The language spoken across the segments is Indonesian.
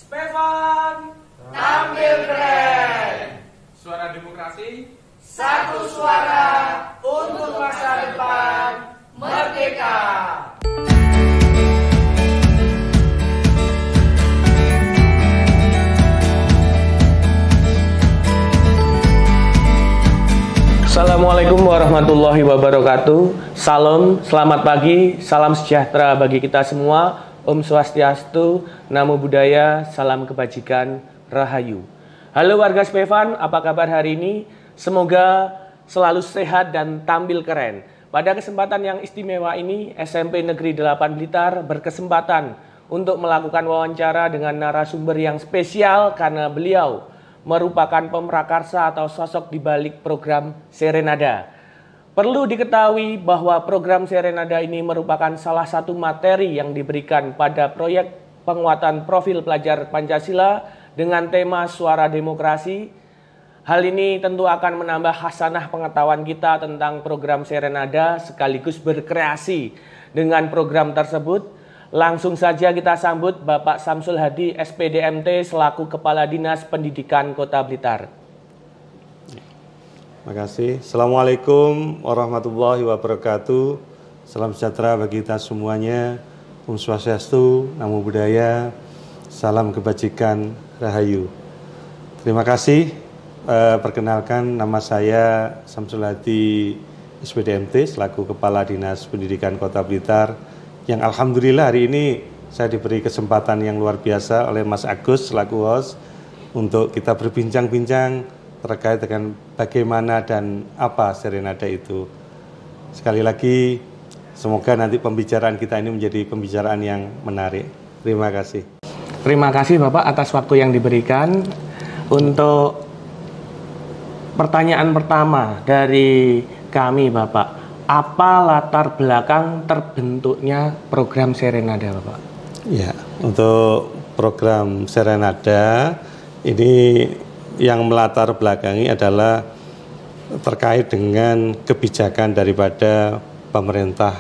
Spevan tampil keren. Suara demokrasi, Satu suara untuk masa depan merdeka. Assalamualaikum warahmatullahi wabarakatuh. Salam, selamat pagi, salam sejahtera bagi kita semua. Om Swastiastu, Namo Buddhaya, salam kebajikan, Rahayu. Halo warga Spevan, apa kabar hari ini? Semoga selalu sehat dan tampil keren. Pada kesempatan yang istimewa ini, SMP Negeri 8 Blitar berkesempatan untuk melakukan wawancara dengan narasumber yang spesial karena beliau merupakan pemrakarsa atau sosok di balik program Serenada. Perlu diketahui bahwa program Serenada ini merupakan salah satu materi yang diberikan pada proyek penguatan profil pelajar Pancasila dengan tema Suara Demokrasi. Hal ini tentu akan menambah hasanah pengetahuan kita tentang program Serenada sekaligus berkreasi dengan program tersebut. Langsung saja kita sambut Bapak Samsul Hadi SPDMT selaku Kepala Dinas Pendidikan Kota Blitar. Terima kasih. Assalamualaikum warahmatullahi wabarakatuh. Salam sejahtera bagi kita semuanya. Om Swastiastu, Namo Buddhaya, salam kebajikan, Rahayu. Terima kasih. Perkenalkan, nama saya Samsul Hadi SPDMT selaku Kepala Dinas Pendidikan Kota Blitar. Yang alhamdulillah hari ini saya diberi kesempatan yang luar biasa oleh Mas Agus selaku host untuk kita berbincang-bincang terkait dengan bagaimana dan apa Serenada itu. Sekali lagi, semoga nanti pembicaraan kita ini menjadi pembicaraan yang menarik. Terima kasih. Terima kasih Bapak atas waktu yang diberikan. Untuk pertanyaan pertama dari kami Bapak, apa latar belakang terbentuknya program Serenada Bapak? Ya, untuk program Serenada ini yang melatar belakangi adalah terkait dengan kebijakan daripada pemerintah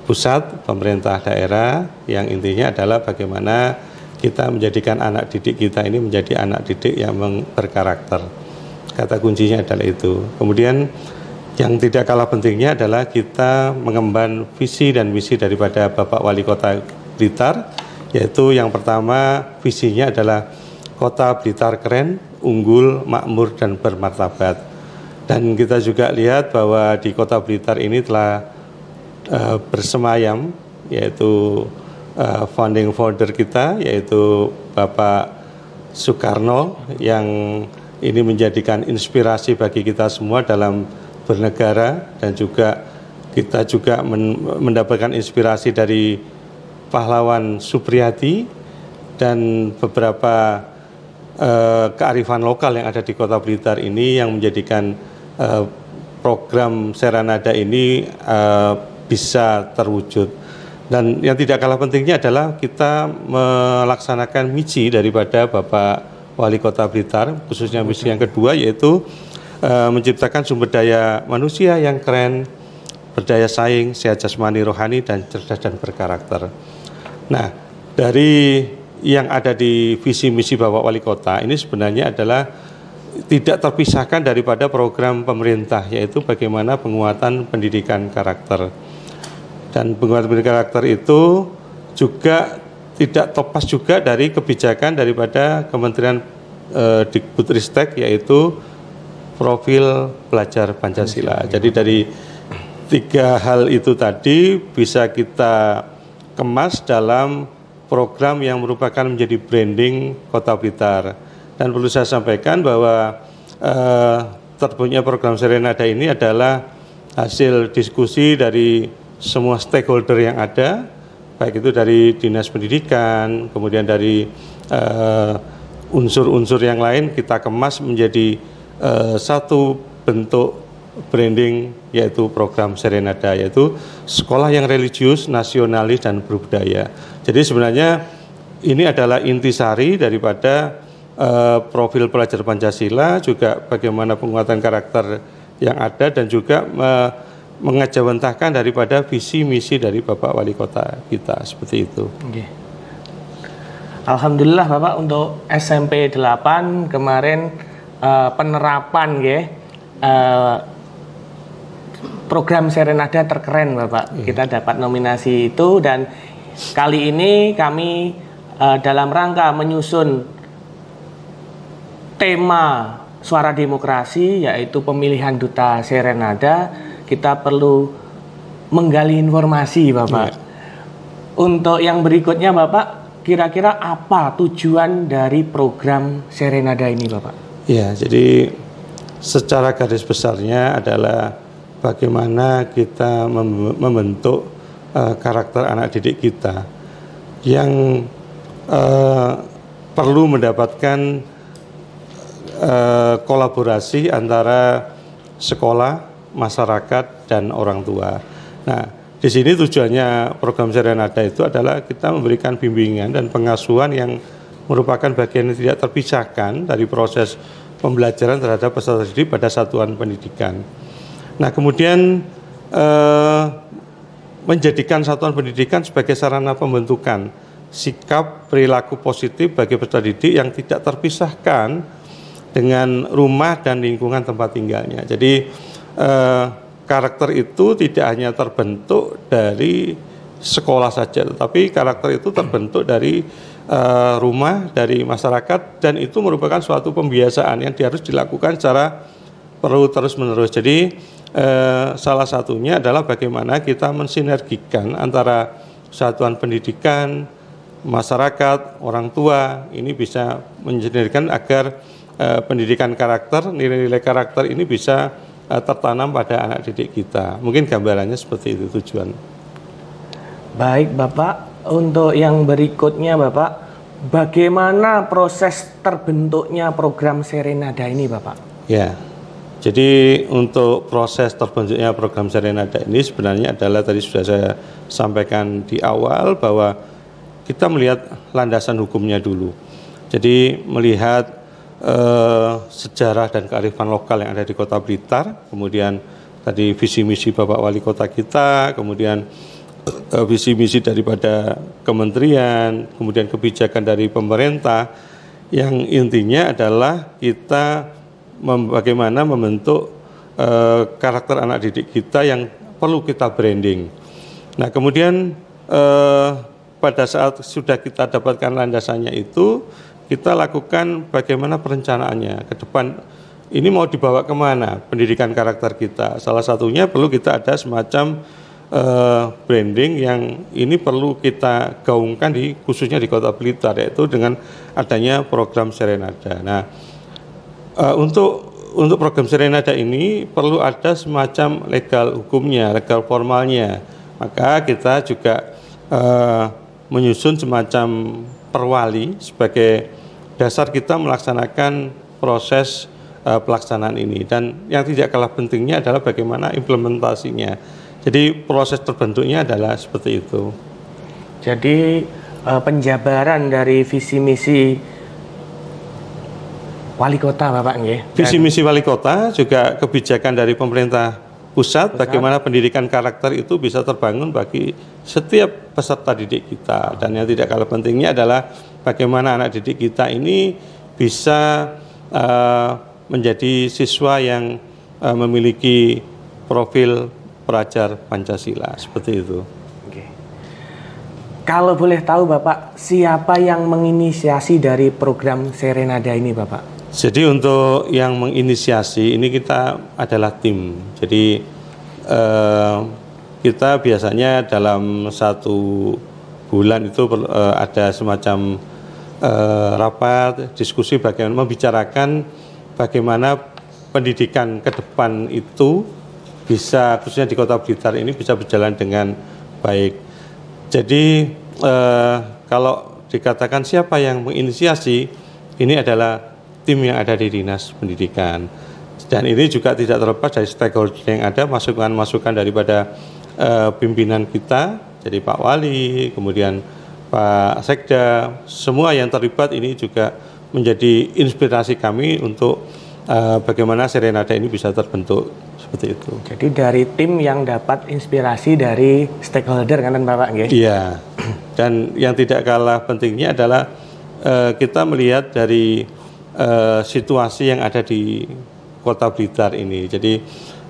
pusat, pemerintah daerah, yang intinya adalah bagaimana kita menjadikan anak didik kita ini menjadi anak didik yang berkarakter. Kata kuncinya adalah itu. Kemudian yang tidak kalah pentingnya adalah kita mengemban visi dan misi daripada Bapak Wali Kota Blitar, yaitu yang pertama visinya adalah Kota Blitar keren, unggul, makmur, dan bermartabat. Dan kita juga lihat bahwa di Kota Blitar ini telah bersemayam, yaitu founding founder kita, yaitu Bapak Soekarno, yang ini menjadikan inspirasi bagi kita semua dalam bernegara, dan juga kita juga mendapatkan inspirasi dari pahlawan Supriyadi dan beberapa kearifan lokal yang ada di Kota Blitar ini yang menjadikan program Serenada ini bisa terwujud. Dan yang tidak kalah pentingnya adalah kita melaksanakan misi daripada Bapak Wali Kota Blitar, khususnya misi yang kedua, yaitu menciptakan sumber daya manusia yang keren, berdaya saing, sehat jasmani rohani, dan cerdas dan berkarakter. Nah, dari yang ada di visi misi Bapak Wali Kota ini sebenarnya adalah tidak terpisahkan daripada program pemerintah, yaitu bagaimana penguatan pendidikan karakter. Dan penguatan pendidikan karakter itu juga tidak lepas juga dari kebijakan daripada Kementerian Dikbudristek, yaitu profil pelajar Pancasila. Jadi dari tiga hal itu tadi bisa kita kemas dalam program yang merupakan menjadi branding Kota Blitar. Dan perlu saya sampaikan bahwa terbentuknya program Serenada ini adalah hasil diskusi dari semua stakeholder yang ada, baik itu dari Dinas Pendidikan, kemudian dari unsur-unsur yang lain, kita kemas menjadi satu bentuk branding, yaitu program Serenada, yaitu sekolah yang religius, nasionalis, dan berbudaya. Jadi sebenarnya ini adalah intisari daripada profil pelajar Pancasila, juga bagaimana penguatan karakter yang ada, dan juga mengejawantahkan daripada visi misi dari Bapak Wali Kota kita, seperti itu. Okay. Alhamdulillah Bapak untuk SMP 8 kemarin penerapan nggih, program Serenada terkeren Bapak. Kita dapat nominasi itu, dan kali ini kami dalam rangka menyusun tema Suara Demokrasi, yaitu pemilihan duta Serenada, kita perlu menggali informasi Bapak. Untuk yang berikutnya Bapak, kira-kira apa tujuan dari program Serenada ini Bapak? Ya, jadi secara garis besarnya adalah bagaimana kita membentuk karakter anak didik kita yang perlu mendapatkan kolaborasi antara sekolah, masyarakat, dan orang tua. Nah, di sini tujuannya program Serenada itu adalah kita memberikan bimbingan dan pengasuhan yang merupakan bagian yang tidak terpisahkan dari proses pembelajaran terhadap peserta didik pada satuan pendidikan. Nah, kemudian menjadikan satuan pendidikan sebagai sarana pembentukan sikap perilaku positif bagi peserta didik yang tidak terpisahkan dengan rumah dan lingkungan tempat tinggalnya. Jadi karakter itu tidak hanya terbentuk dari sekolah saja, tetapi karakter itu terbentuk dari rumah, dari masyarakat, dan itu merupakan suatu pembiasaan yang harus dilakukan secara perlu terus-menerus. Jadi salah satunya adalah bagaimana kita mensinergikan antara satuan pendidikan, masyarakat, orang tua, ini bisa mensinergikan agar pendidikan karakter, nilai-nilai karakter ini bisa tertanam pada anak didik kita. Mungkin gambarannya seperti itu tujuan. Baik Bapak, untuk yang berikutnya Bapak, bagaimana proses terbentuknya program Serenada ini Bapak? Ya, jadi untuk proses terbentuknya program Serenada ini sebenarnya adalah tadi sudah saya sampaikan di awal bahwa kita melihat landasan hukumnya dulu. Jadi melihat sejarah dan kearifan lokal yang ada di Kota Blitar, kemudian tadi visi misi Bapak Wali Kota kita, kemudian visi misi daripada kementerian, kemudian kebijakan dari pemerintah, yang intinya adalah kita bagaimana membentuk karakter anak didik kita yang perlu kita branding. Nah, kemudian pada saat sudah kita dapatkan landasannya itu, kita lakukan bagaimana perencanaannya ke depan. Ini mau dibawa kemana pendidikan karakter kita? Salah satunya perlu kita ada semacam branding yang ini perlu kita gaungkan khususnya di Kota Blitar, yaitu dengan adanya program Serenada. Nah, untuk program Serenada ini perlu ada semacam legal hukumnya, legal formalnya. Maka kita juga menyusun semacam perwali sebagai dasar kita melaksanakan proses pelaksanaan ini, dan yang tidak kalah pentingnya adalah bagaimana implementasinya. Jadi proses terbentuknya adalah seperti itu. Jadi penjabaran dari visi misi wali kota Bapak nggih. Visi misi wali kota, juga kebijakan dari pemerintah pusat, bagaimana pendidikan karakter itu bisa terbangun bagi setiap peserta didik kita. Dan yang tidak kalah pentingnya adalah bagaimana anak didik kita ini bisa menjadi siswa yang memiliki profil pelajar Pancasila, seperti itu. Oke. Kalau boleh tahu Bapak, siapa yang menginisiasi dari program Serenada ini Bapak? Jadi untuk yang menginisiasi ini kita adalah tim. Jadi kita biasanya dalam 1 bulan itu ada semacam rapat, diskusi bagaimana membicarakan bagaimana pendidikan ke depan itu bisa, khususnya di Kota Blitar ini, bisa berjalan dengan baik. Jadi kalau dikatakan siapa yang menginisiasi, ini adalah tim yang ada di Dinas Pendidikan. Dan ini juga tidak terlepas dari stakeholder yang ada, masukan-masukan daripada pimpinan kita, jadi Pak Wali, kemudian Pak Sekda, semua yang terlibat ini juga menjadi inspirasi kami untuk bagaimana Serenada ini bisa terbentuk seperti itu. Jadi dari tim yang dapat inspirasi dari stakeholder kan Bapak nggih? Iya. Dan yang tidak kalah pentingnya adalah kita melihat dari situasi yang ada di Kota Blitar ini. Jadi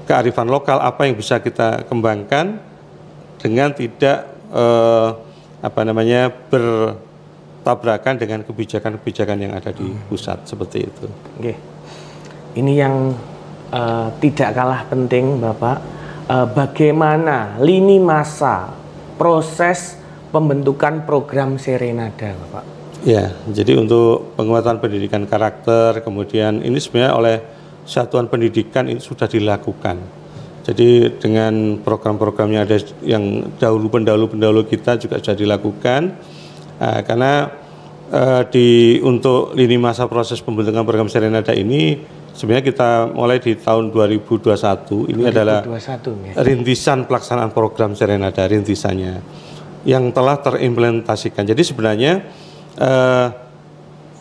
kearifan lokal apa yang bisa kita kembangkan dengan tidak bertabrakan dengan kebijakan-kebijakan yang ada di pusat seperti itu. Oke. Ini yang tidak kalah penting, Bapak. Bagaimana lini masa proses pembentukan program Serenada, Bapak? Ya, jadi untuk penguatan pendidikan karakter, kemudian ini sebenarnya oleh satuan pendidikan ini sudah dilakukan. Jadi dengan program-programnya ada yang pendahulu kita juga sudah dilakukan, karena untuk lini masa proses pembentukan program Serenada ini sebenarnya kita mulai di tahun 2021 ini adalah rintisan pelaksanaan program Serenada, rintisannya yang telah terimplementasikan. Jadi sebenarnya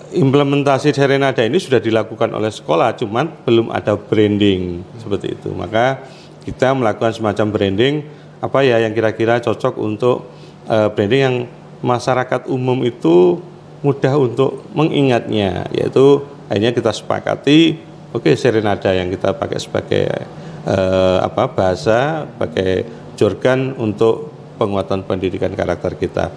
implementasi Serenada ini sudah dilakukan oleh sekolah, cuman belum ada branding seperti itu. Maka kita melakukan semacam branding apa ya yang kira-kira cocok untuk branding yang masyarakat umum itu mudah untuk mengingatnya, yaitu akhirnya kita sepakati Serenada yang kita pakai sebagai bahasa, sebagai jargon untuk penguatan pendidikan karakter kita.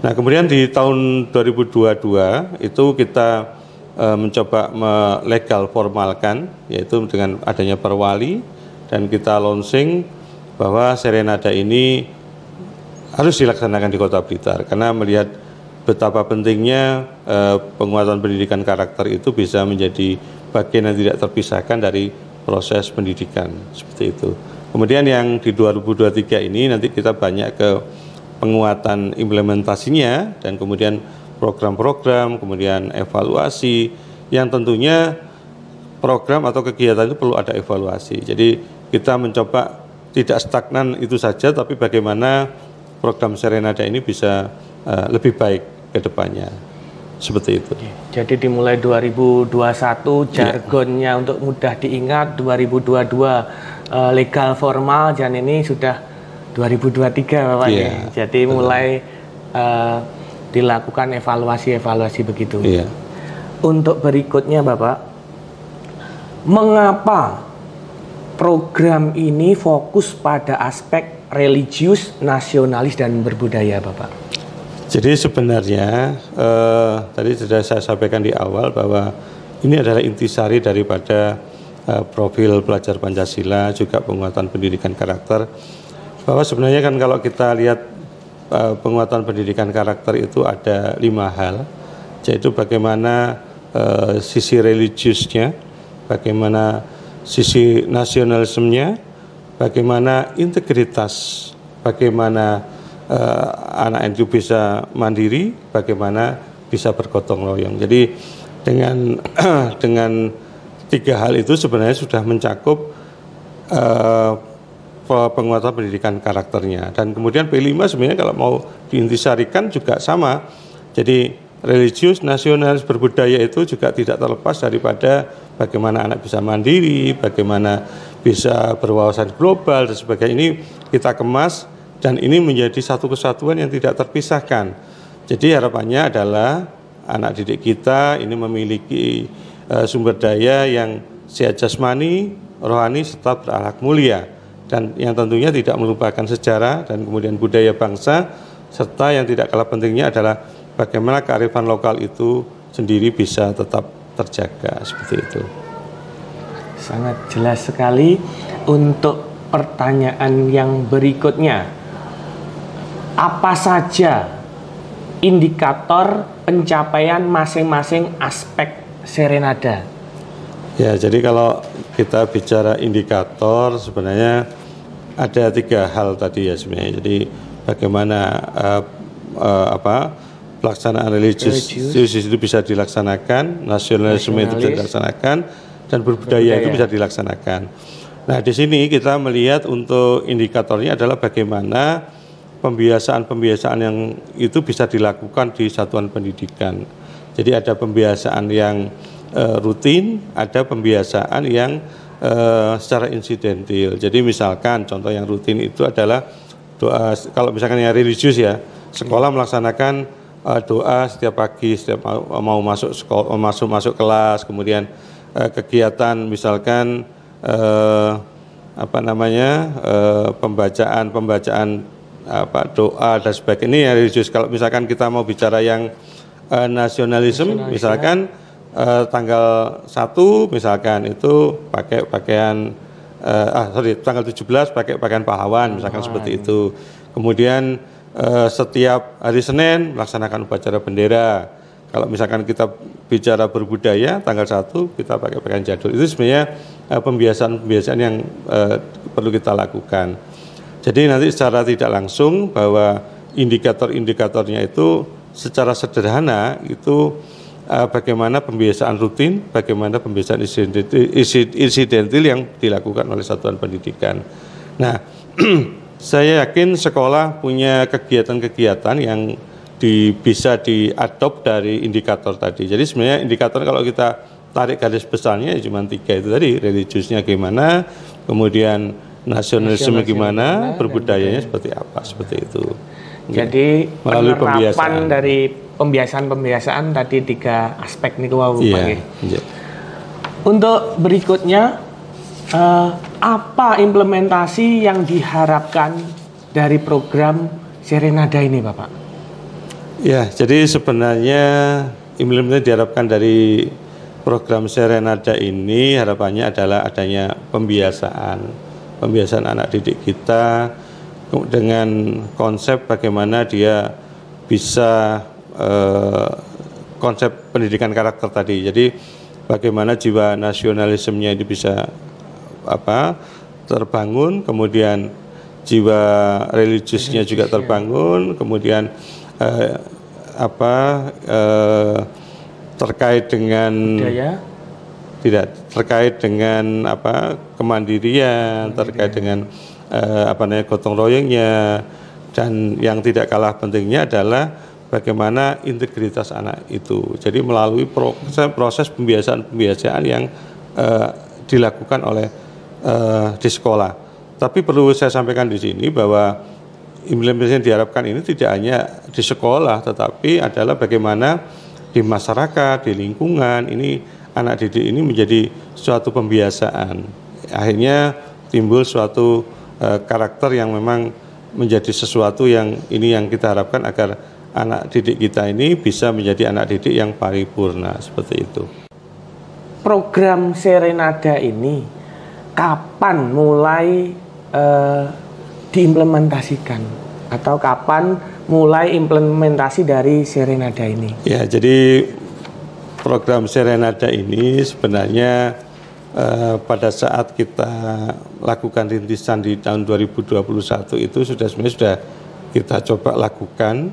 Nah, kemudian di tahun 2022 itu kita mencoba melegal formalkan, yaitu dengan adanya perwali, dan kita launching bahwa Serenada ini harus dilaksanakan di Kota Blitar karena melihat betapa pentingnya penguatan pendidikan karakter itu bisa menjadi bagian yang tidak terpisahkan dari proses pendidikan seperti itu. Kemudian yang di 2023 ini nanti kita banyak ke penguatan implementasinya dan kemudian program-program, kemudian evaluasi yang tentunya program atau kegiatan itu perlu ada evaluasi. Jadi kita mencoba tidak stagnan itu saja, tapi bagaimana program Serenada ini bisa lebih baik ke depannya. Seperti itu. Jadi dimulai 2021 jargonnya untuk mudah diingat, 2022 legal formal, dan ini sudah 2023 Bapak ya. Jadi mulai dilakukan evaluasi begitu. Untuk berikutnya Bapak, mengapa program ini fokus pada aspek religius, nasionalis dan berbudaya Bapak? Jadi sebenarnya tadi sudah saya sampaikan di awal bahwa ini adalah intisari daripada profil pelajar Pancasila, juga penguatan pendidikan karakter. Bahwa sebenarnya kan kalau kita lihat penguatan pendidikan karakter itu ada 5 hal, yaitu bagaimana sisi religiusnya, bagaimana sisi nasionalismenya, bagaimana integritas, bagaimana anak itu bisa mandiri, bagaimana bisa bergotong royong. Jadi dengan 3 hal itu sebenarnya sudah mencakup penguatan pendidikan karakternya. Dan kemudian P5 sebenarnya kalau mau diintisarikan juga sama. Jadi religius, nasionalis, berbudaya itu juga tidak terlepas daripada bagaimana anak bisa mandiri, bagaimana bisa berwawasan global dan sebagainya. Ini kita kemas dan ini menjadi satu kesatuan yang tidak terpisahkan. Jadi harapannya adalah anak didik kita ini memiliki sumber daya yang sehat jasmani, rohani, serta berakhlak mulia. Dan yang tentunya tidak melupakan sejarah dan kemudian budaya bangsa, serta yang tidak kalah pentingnya adalah bagaimana kearifan lokal itu sendiri bisa tetap terjaga, seperti itu. Sangat jelas sekali. Untuk pertanyaan yang berikutnya, apa saja indikator pencapaian masing-masing aspek Serenada? Ya, jadi kalau kita bicara indikator sebenarnya ada 3 hal tadi ya sebenarnya. Jadi bagaimana pelaksanaan religius itu bisa dilaksanakan, nasionalisme itu bisa dilaksanakan, dan berbudaya itu bisa dilaksanakan. Nah, di sini kita melihat untuk indikatornya adalah bagaimana pembiasaan-pembiasaan yang itu bisa dilakukan di satuan pendidikan. Jadi ada pembiasaan yang rutin, ada pembiasaan yang secara insidentil. Jadi misalkan contoh yang rutin itu adalah doa, kalau misalkan yang religius ya, sekolah melaksanakan doa setiap pagi, setiap mau masuk sekolah, masuk kelas, kemudian kegiatan misalkan pembacaan doa dan sebagainya. Ini yang religius. Kalau misalkan kita mau bicara yang nasionalisme, misalkan tanggal 1 misalkan itu pakai pakaian tanggal 17 pakai pakaian pahlawan misalkan seperti itu. Kemudian setiap hari Senin melaksanakan upacara bendera. Kalau misalkan kita bicara berbudaya, tanggal 1 kita pakai pakaian jadul. Itu sebenarnya pembiasaan-pembiasaan yang perlu kita lakukan. Jadi nanti secara tidak langsung bahwa indikator-indikatornya itu secara sederhana itu bagaimana pembiasaan rutin, bagaimana pembiasaan insidentil yang dilakukan oleh satuan pendidikan. Nah, saya yakin sekolah punya kegiatan-kegiatan yang bisa diadop dari indikator tadi. Jadi sebenarnya indikator kalau kita tarik garis besarnya ya cuma 3 itu tadi, religiusnya gimana, kemudian nasionalisme gimana, berbudayanya seperti apa, seperti itu. Jadi melalui penerapan dari pembiasaan tadi 3 aspek niku wau Pak. Untuk berikutnya apa implementasi yang diharapkan dari program Serenada ini, Bapak? Ya, jadi sebenarnya implementasi diharapkan dari program Serenada ini harapannya adalah adanya pembiasaan anak didik kita dengan konsep bagaimana dia bisa konsep pendidikan karakter tadi. Jadi bagaimana jiwa nasionalismenya itu bisa terbangun, kemudian jiwa religiusnya juga terbangun, kemudian terkait dengan budaya, tidak terkait dengan kemandirian, terkait dengan gotong royongnya, dan yang tidak kalah pentingnya adalah bagaimana integritas anak itu. Jadi melalui proses pembiasaan yang dilakukan oleh di sekolah. Tapi perlu saya sampaikan di sini bahwa implementasi yang diharapkan ini tidak hanya di sekolah, tetapi adalah bagaimana di masyarakat, di lingkungan ini anak didik ini menjadi suatu pembiasaan. Akhirnya timbul suatu karakter yang memang menjadi sesuatu yang ini yang kita harapkan agar anak didik kita ini bisa menjadi anak didik yang paripurna, seperti itu. Program Serenada ini kapan mulai diimplementasikan atau kapan mulai implementasi dari Serenada ini? Ya, jadi program Serenada ini sebenarnya pada saat kita lakukan rintisan di tahun 2021 itu sebenarnya sudah kita coba lakukan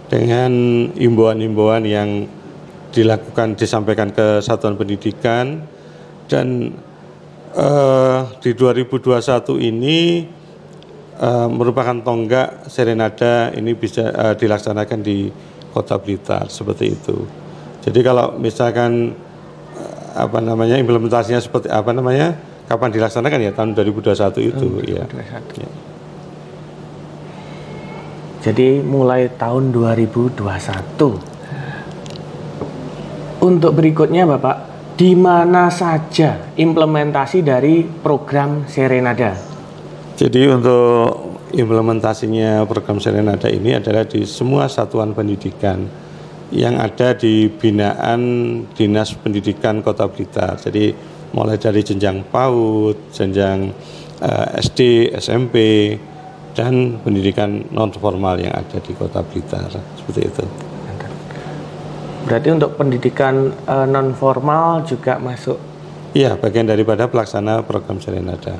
dengan himbauan-himbauan yang disampaikan ke satuan pendidikan, dan di 2021 ini merupakan tonggak Serenada ini bisa dilaksanakan di Kota Blitar, seperti itu. Jadi kalau misalkan implementasinya seperti kapan dilaksanakan ya tahun 2021 itu ya. Jadi mulai tahun 2021. Untuk berikutnya Bapak, di mana saja implementasi dari program Serenada? Jadi untuk implementasinya program Serenada ini adalah di semua satuan pendidikan yang ada di binaan Dinas Pendidikan Kota Blitar. Jadi mulai dari jenjang PAUD, jenjang SD, SMP, dan pendidikan non formal yang ada di Kota Blitar, seperti itu. Berarti untuk pendidikan non formal juga masuk? Iya, bagian daripada pelaksana program Serenada.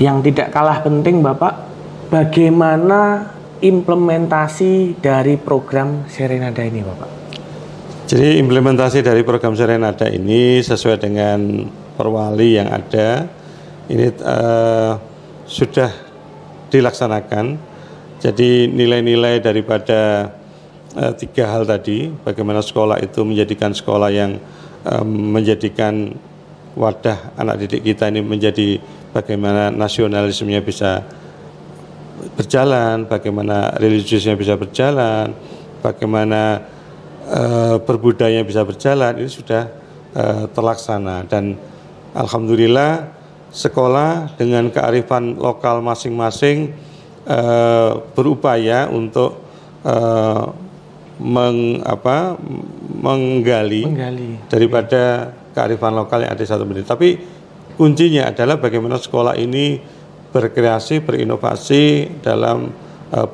Yang tidak kalah penting Bapak, bagaimana implementasi dari program Serenada ini Bapak? Jadi implementasi dari program Serenada ini sesuai dengan perwali yang ada, ini sudah dilaksanakan. Jadi nilai-nilai daripada 3 hal tadi, bagaimana sekolah itu menjadikan sekolah yang menjadikan wadah anak didik kita ini menjadi bagaimana nasionalismenya bisa berjalan, bagaimana religiusnya bisa berjalan, bagaimana berbudaya bisa berjalan, ini sudah terlaksana. Dan alhamdulillah sekolah dengan kearifan lokal masing-masing berupaya untuk menggali daripada kearifan lokal yang ada di satu pendidikan. Tapi kuncinya adalah bagaimana sekolah ini berkreasi, berinovasi dalam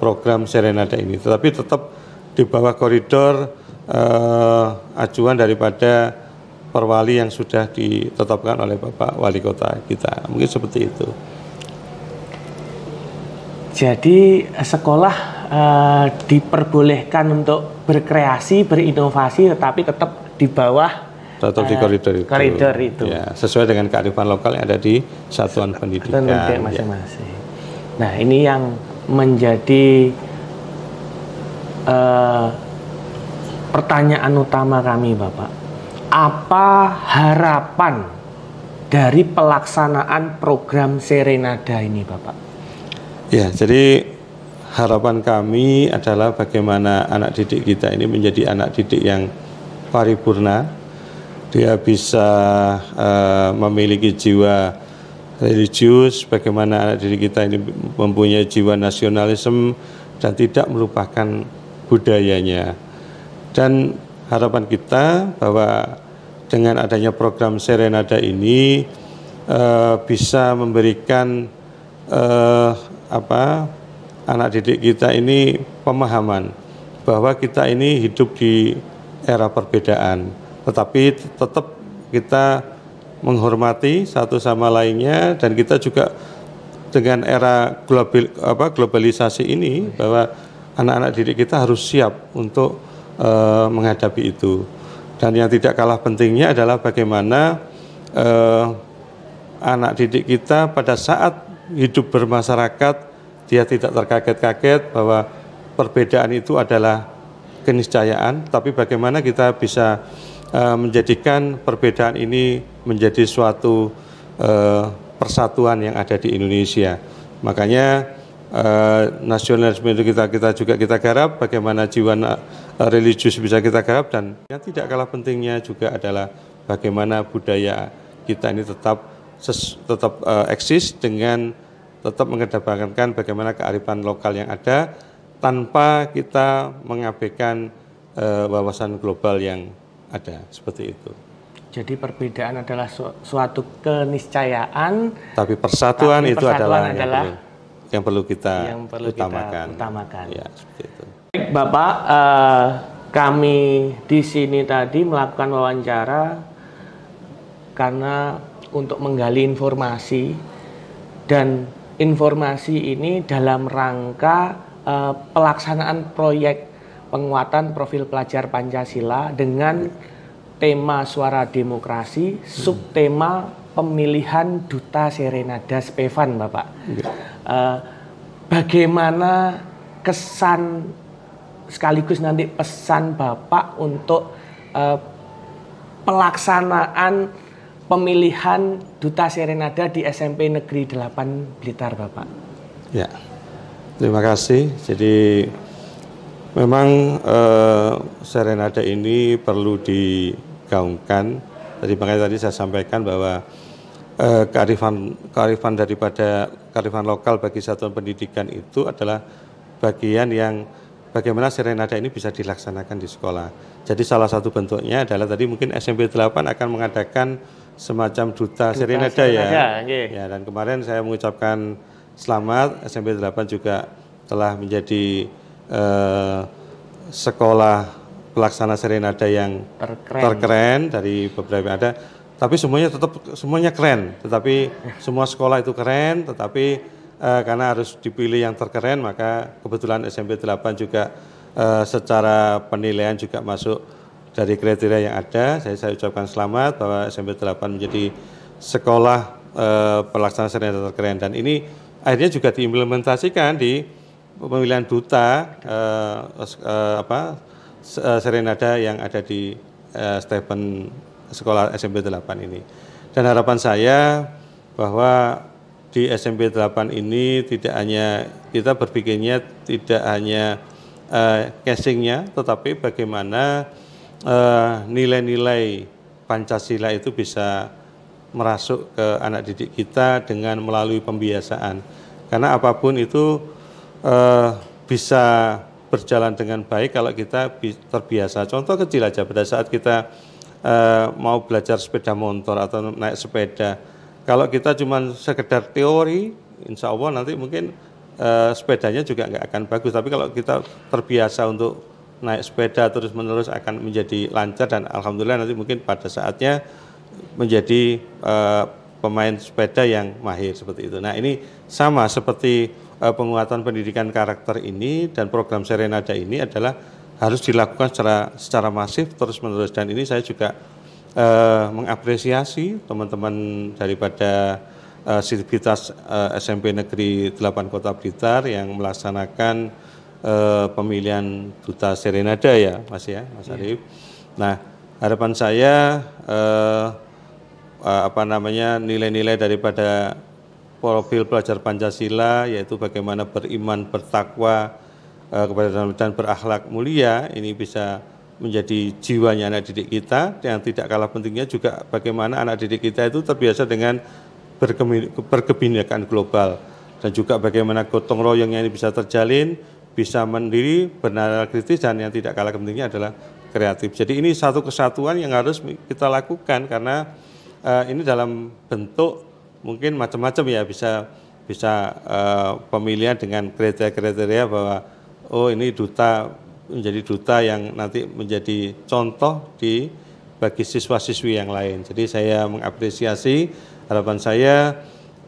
program Serenada ini. Tetapi tetap di bawah koridor acuan daripada perwali yang sudah ditetapkan oleh Bapak Wali Kota kita. Mungkin seperti itu. Jadi sekolah diperbolehkan untuk berkreasi, berinovasi, tetapi tetap di bawah di koridor itu. Ya, sesuai dengan kearifan lokal yang ada di satuan pendidikan masing-masing. Ya. Nah, ini yang menjadi pertanyaan utama kami, Bapak. Apa harapan dari pelaksanaan program Serenada ini, Bapak? Ya, jadi harapan kami adalah bagaimana anak didik kita ini menjadi anak didik yang paripurna. Dia bisa memiliki jiwa religius, bagaimana anak didik kita ini mempunyai jiwa nasionalisme dan tidak melupakan budayanya. Dan harapan kita bahwa dengan adanya program Serenada ini bisa memberikan anak didik kita ini pemahaman bahwa kita ini hidup di era perbedaan, tetapi tetap kita menghormati satu sama lainnya, dan kita juga dengan era globalisasi ini bahwa anak-anak didik kita harus siap untuk menghadapi itu. Dan yang tidak kalah pentingnya adalah bagaimana anak didik kita pada saat hidup bermasyarakat dia tidak terkaget-kaget bahwa perbedaan itu adalah keniscayaan, tapi bagaimana kita bisa menjadikan perbedaan ini menjadi suatu persatuan yang ada di Indonesia. Makanya nasionalisme itu kita garap, bagaimana jiwa religius bisa kita garap, dan yang tidak kalah pentingnya juga adalah bagaimana budaya kita ini tetap eksis dengan tetap mengedepankan bagaimana kearifan lokal yang ada tanpa kita mengabaikan wawasan global yang ada, seperti itu. Jadi perbedaan adalah suatu keniscayaan, tapi persatuan itu adalah yang perlu kita utamakan. Ya, seperti itu. Baik, Bapak, kami di sini tadi melakukan wawancara karena untuk menggali informasi, dan informasi ini dalam rangka pelaksanaan proyek penguatan profil pelajar Pancasila dengan tema Suara Demokrasi, subtema pemilihan Duta Serenada Spevan, Bapak. Bagaimana kesan sekaligus nanti pesan Bapak untuk pelaksanaan pemilihan Duta Serenada di SMP Negeri 8 Blitar, Bapak? Ya, terima kasih. Jadi memang Serenada ini perlu digaungkan. Makanya tadi saya sampaikan bahwa kearifan daripada kearifan lokal bagi satuan pendidikan itu adalah bagian yang bagaimana Serenada ini bisa dilaksanakan di sekolah. Jadi salah satu bentuknya adalah tadi mungkin SMP 8 akan mengadakan semacam Duta Serenada ya. Ya, dan kemarin saya mengucapkan selamat, SMP 8 juga telah menjadi sekolah pelaksana Serenada yang terkeren dari beberapa yang ada. Tapi semuanya keren, tetapi semua sekolah itu keren, tetapi karena harus dipilih yang terkeren, maka kebetulan SMP 8 juga secara penilaian juga masuk dari kriteria yang ada. Saya ucapkan selamat bahwa SMP 8 menjadi sekolah pelaksana Serenada terkeren, dan ini akhirnya juga diimplementasikan di pemilihan duta Serenada yang ada di sekolah SMP 8 ini. Dan harapan saya bahwa di SMP 8 ini tidak hanya kita berpikirnya tidak hanya casingnya, tetapi bagaimana nilai-nilai Pancasila itu bisa merasuk ke anak didik kita dengan melalui pembiasaan. Karena apapun itu bisa berjalan dengan baik kalau kita terbiasa. Contoh kecil aja, pada saat kita mau belajar sepeda motor atau naik sepeda, kalau kita cuma sekedar teori, insya Allah nanti mungkin sepedanya juga nggak akan bagus. Tapi kalau kita terbiasa untuk naik sepeda terus-menerus akan menjadi lancar, dan alhamdulillah nanti mungkin pada saatnya menjadi pemain sepeda yang mahir seperti itu. Nah, ini sama seperti penguatan pendidikan karakter ini, dan program Serenada ini adalah harus dilakukan secara masif terus-menerus. Dan ini saya juga mengapresiasi teman-teman daripada Sivitas SMP Negeri 8 Kota Blitar yang melaksanakan pemilihan Duta Serenada ya Mas Arif. Nah, harapan saya nilai-nilai daripada profil pelajar Pancasila, yaitu bagaimana beriman, bertakwa kepada Tuhan dan berakhlak mulia, ini bisa menjadi jiwanya anak didik kita. Yang tidak kalah pentingnya juga bagaimana anak didik kita itu terbiasa dengan berkebinekaan global, dan juga bagaimana gotong royongnya ini bisa terjalin, bisa mandiri, bernalar kritis, dan yang tidak kalah pentingnya adalah kreatif. Jadi ini satu kesatuan yang harus kita lakukan, karena ini dalam bentuk mungkin macam-macam ya, bisa pemilihan dengan kriteria bahwa oh ini menjadi duta yang nanti menjadi contoh bagi siswa-siswi yang lain. Jadi saya mengapresiasi, harapan saya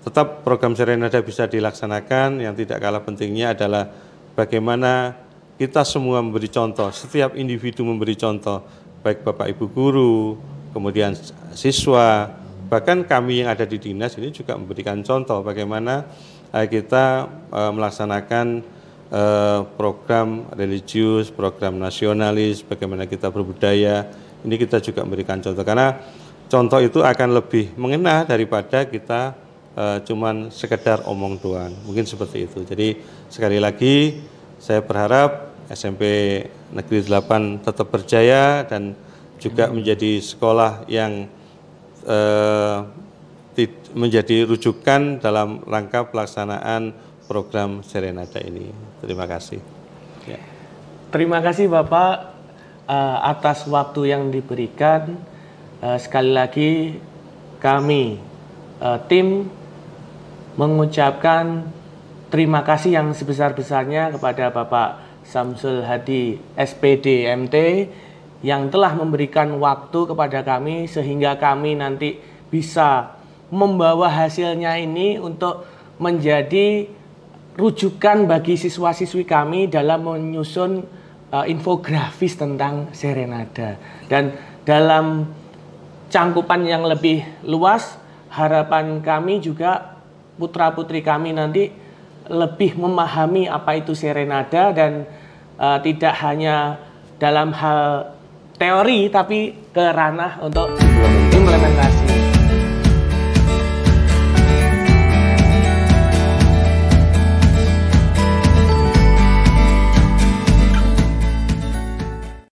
tetap program Serenada bisa dilaksanakan. Yang tidak kalah pentingnya adalah bagaimana kita semua memberi contoh, setiap individu memberi contoh, baik Bapak Ibu guru, kemudian siswa, bahkan kami yang ada di dinas ini juga memberikan contoh bagaimana kita melaksanakan program religius, program nasionalis, bagaimana kita berbudaya. Ini kita juga memberikan contoh, karena contoh itu akan lebih mengena daripada kita cuman sekedar omong doang. Mungkin seperti itu. Jadi sekali lagi saya berharap SMP Negeri 8 tetap berjaya dan juga menjadi sekolah yang menjadi rujukan dalam rangka pelaksanaan program Serenada ini. Terima kasih. Ya. Terima kasih Bapak atas waktu yang diberikan. Sekali lagi kami tim mengucapkan terima kasih yang sebesar-besarnya kepada Bapak Samsul Hadi SPD MT yang telah memberikan waktu kepada kami sehingga kami nanti bisa membawa hasilnya ini untuk menjadi rujukan bagi siswa-siswi kami dalam menyusun infografis tentang Serenada. Dan dalam cangkupan yang lebih luas, harapan kami juga putra-putri kami nanti lebih memahami apa itu Serenada, dan tidak hanya dalam hal teori tapi ke ranah untuk implementasi.